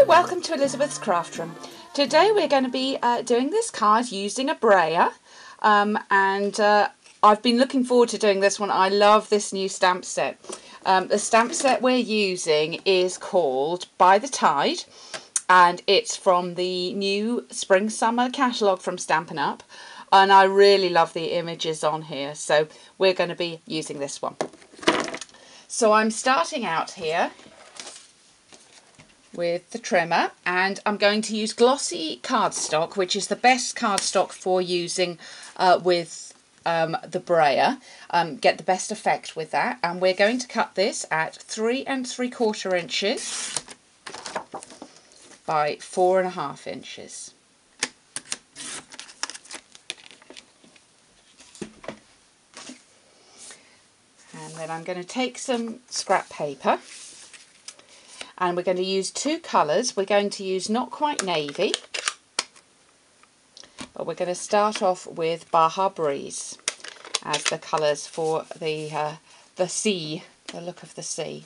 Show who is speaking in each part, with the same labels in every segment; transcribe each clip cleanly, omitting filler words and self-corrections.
Speaker 1: welcome to Elizabeth's Craft Room. Today we're going to be doing this card using a brayer, and I've been looking forward to doing this one. I love this new stamp set. The stamp set we're using is called By the Tide, and it's from the new Spring Summer catalogue from Stampin' Up, and I really love the images on here, so we're going to be using this one. So I'm starting out here with the trimmer, and I'm going to use glossy cardstock, which is the best cardstock for using with the brayer. Get the best effect with that, and we're going to cut this at 3 3/4 inches by 4.5 inches. And then I'm going to take some scrap paper, and we're going to use two colours. We're going to use Not Quite Navy, but we're going to start off with Baja Breeze as the colours for the sea, the look of the sea.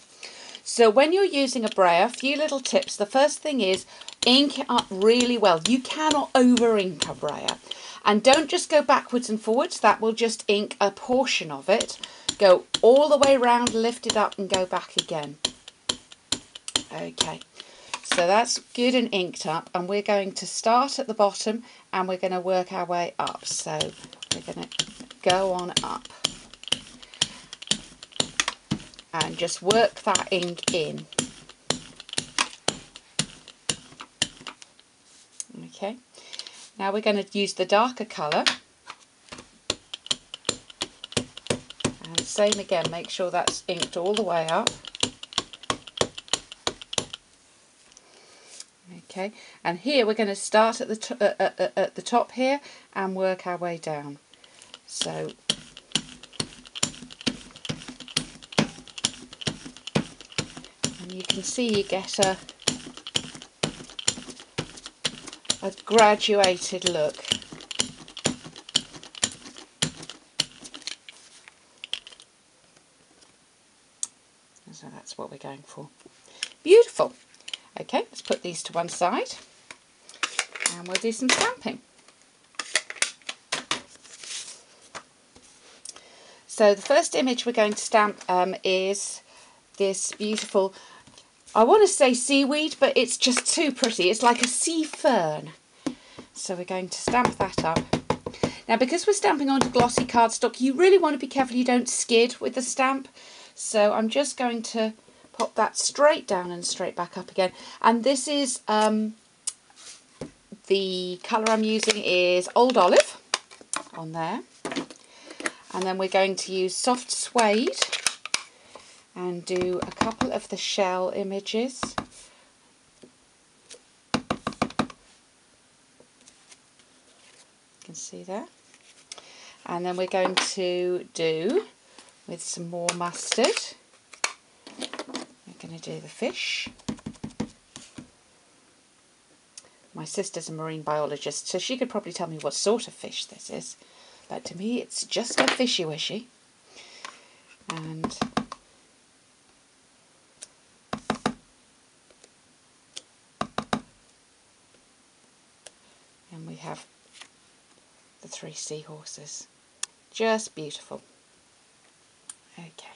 Speaker 1: So when you're using a brayer, a few little tips. The first thing is ink it up really well. You cannot over ink a brayer. And don't just go backwards and forwards, that will just ink a portion of it. Go all the way around, lift it up and go back again. Okay, so that's good and inked up, and we're going to start at the bottom and we're going to work our way up. So we're going to go on up and just work that ink in. Okay, now we're going to use the darker colour, and same again, make sure that's inked all the way up. Okay, and here we're going to start at the top here and work our way down. So and you can see you get a graduated look. So that's what we're going for. Beautiful. Okay, let's put these to one side and we'll do some stamping. So the first image we're going to stamp is this beautiful, I want to say seaweed, but it's just too pretty. It's like a sea fern. So we're going to stamp that up. Now, because we're stamping onto glossy cardstock, you really want to be careful you don't skid with the stamp. So I'm just going to pop that straight down and straight back up again. And this is, the colour I'm using is Old Olive on there. And then we're going to use Soft Suede and do a couple of the shell images. You can see there. And then we're going to do, with some more mustard, we're going to do the fish. My sister's a marine biologist, so she could probably tell me what sort of fish this is. But to me, it's just a fishy-wishy. And we have the 3 seahorses. Just beautiful. Okay.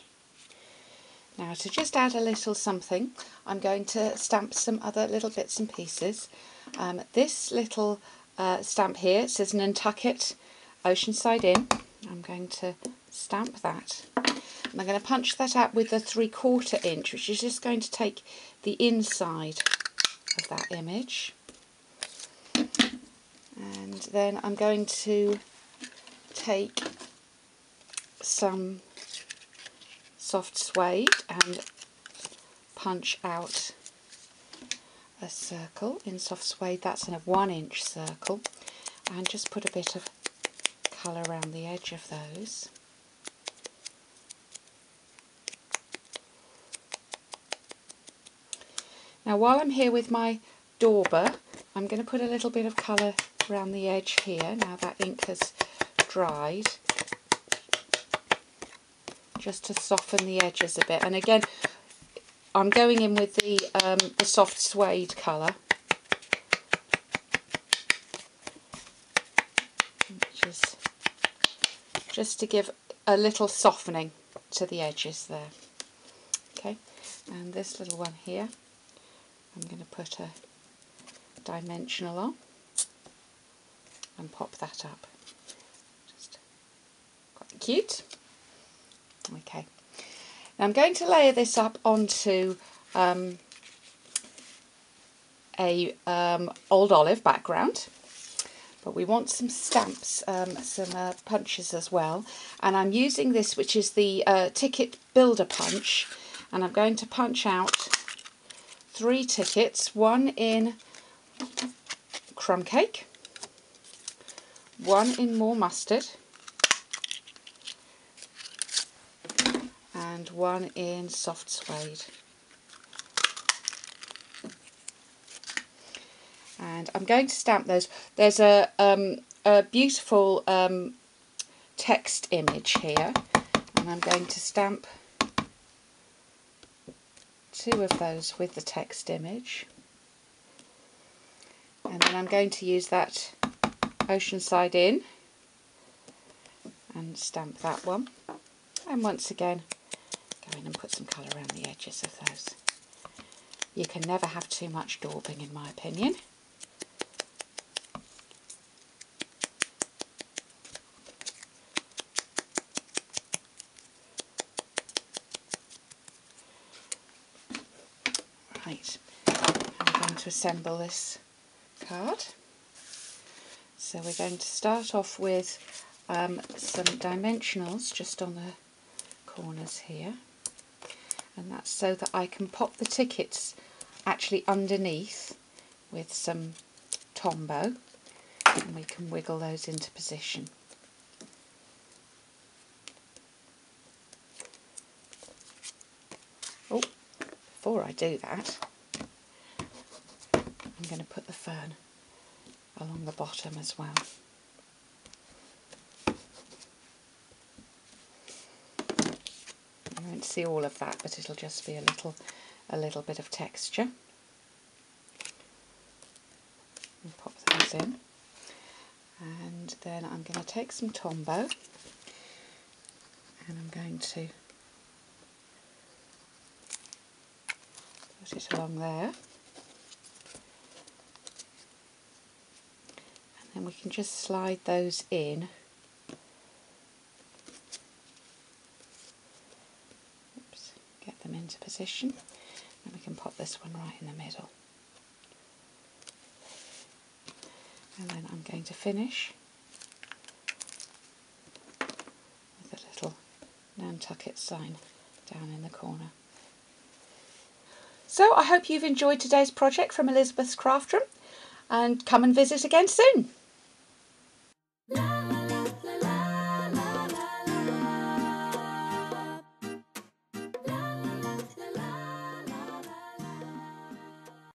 Speaker 1: Now, to just add a little something, I'm going to stamp some other little bits and pieces. This little stamp here, it says Nantucket Oceanside Inn. I'm going to stamp that. And I'm going to punch that out with the 3/4 inch, which is just going to take the inside of that image. And then I'm going to take some Soft Suede and punch out a circle in Soft Suede. That's in a 1-inch circle, and just put a bit of colour around the edge of those. Now, while I'm here with my dauber, I'm going to put a little bit of colour around the edge here. Now that ink has dried, just to soften the edges a bit. And again, I'm going in with the soft suede colour, which is just to give a little softening to the edges there. Okay, and this little one here, I'm going to put a dimensional on and pop that up. Just quite cute. Okay, now I'm going to layer this up onto a old olive background, but we want some stamps, some punches as well, and I'm using this, which is the ticket builder punch, and I'm going to punch out 3 tickets, one in crumb cake, one in more mustard, and one in soft suede. And I'm going to stamp those. There's a beautiful text image here, and I'm going to stamp 2 of those with the text image, and then I'm going to use that Oceanside Inn and stamp that one, and once again go in and put some colour around the edges of those. You can never have too much daubing, in my opinion. Right, I'm going to assemble this card. So we're going to start off with some dimensionals just on the corners here, and that's so that I can pop the tickets actually underneath with some Tombow, and we can wiggle those into position. Oh, before I do that, I'm going to put the fern along the bottom as well. You won't see all of that, but it'll just be a little bit of texture. And pop those in, and then I'm going to take some Tombow, and I'm going to put it along there. And we can just slide those in. Oops, get them into position, and we can pop this one right in the middle. And then I'm going to finish with a little Nantucket sign down in the corner. So I hope you've enjoyed today's project from Elizabeth's Craft Room, and come and visit again soon.